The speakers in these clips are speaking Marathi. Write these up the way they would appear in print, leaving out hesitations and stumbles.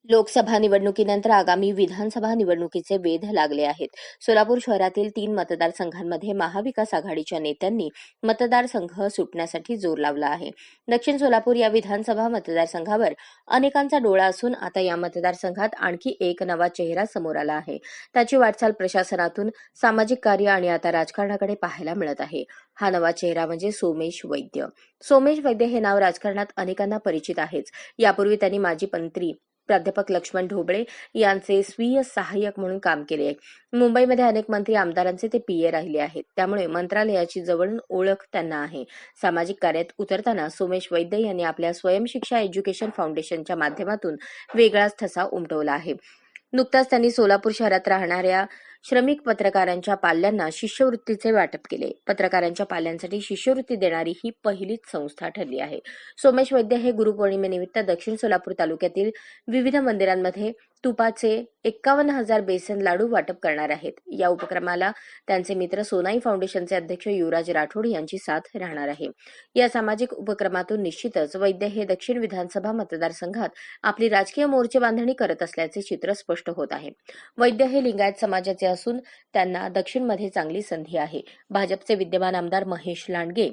लोकसभा निवडणुकीनंतर आगामी विधानसभा निवडणुकीचे वेध लागले आहेत. सोलापूर शहरातील 3 मतदारसंघांमध्ये महाविकास आघाडीच्या नेत्यांनी मतदारसंघ सुटण्यासाठी जोर लावला आहे. दक्षिण सोलापूर या विधानसभा मतदारसंघावर अनेकांचा डोळा असून आता या मतदारसंघात आणखी एक नवा चेहरा समोर आला आहे. त्याची वाटचाल प्रशासनातून सामाजिक कार्य आणि आता राजकारणाकडे पाहायला मिळत आहे. हा नवा चेहरा म्हणजे सोमेश वैद्य. सोमेश वैद्य हे नाव राजकारणात अनेकांना परिचित आहेच. यापूर्वी त्यांनी माजी मंत्री प्राध्यापक लक्ष्मण ढोबळे यांचे स्वीय सहाय्यक म्हणून काम केले आहे. मुंबईमध्ये अनेक मंत्री आमदारांचे ते पीए राहिले आहेत. त्यामुळे मंत्रालयाची जवळून ओळख त्यांना आहे. सामाजिक कार्यात उतरताना सोमेश वैद्य यांनी आपल्या स्वयंशिक्षा एज्युकेशन फाउंडेशनच्या माध्यमातून वेगळाच ठसा उमटवला आहे. नुकताच त्यांनी सोलापूर शहरात राहणाऱ्या श्रमिक पत्रकारांच्या पाल्यांना शिष्यवृत्तीचे वाटप केले. पत्रकारांच्या पाल्यांसाठी शिष्यवृत्ती देणारी ही पहिलीच संस्था ठरली आहे. सोमेश वैद्य हे गुरुपौर्णिमेनिमित्त दक्षिण सोलापूर तालुक्यातील विविध मंदिरांमध्ये तुपाचे 51,000 बेसन लाडू वाटप करणार आहेत. या उपक्रमाला त्यांचे मित्र सोनाई फाउंडेशनचे अध्यक्ष युवराज राठोड यांची साथ राहणार आहे. या सामाजिक उपक्रमातून निश्चितच वैद्य हे दक्षिण विधानसभा मतदारसंघात आपली राजकीय मोर्चे बांधणी करत असल्याचे चित्र स्पष्ट होत आहे. वैद्य हे लिंगायत समाजाचे असून त्यांना दक्षिणमध्ये चांगली संधी आहे. भाजपचे विद्यमान आमदार महेश लांडगे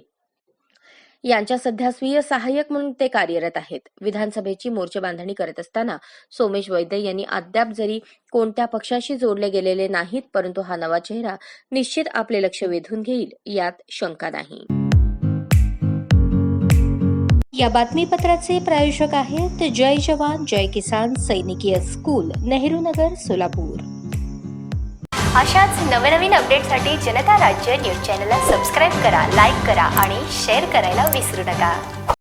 यांच्या सध्या स्वीय सहाय्यक म्हणून ते कार्यरत आहेत. विधानसभेची मोर्चे बांधणी करत असताना सोमेश वैद्य यांनी अद्याप जरी कोणत्या पक्षाशी जोडले गेलेले नाहीत, परंतु हा नवा चेहरा निश्चित आपले लक्ष वेधून घेईल यात शंका नाही. या बातमीपत्राचे प्रायोजक आहेत जय जवान जय किसान सैनिकीय स्कूल, नेहरू नगर, सोलापूर. अशाच नवनवीन अपडेटसाठी जनता राज्य न्यूज चॅनलला सबस्क्राईब करा, लाईक करा आणि शेअर करायला विसरू नका.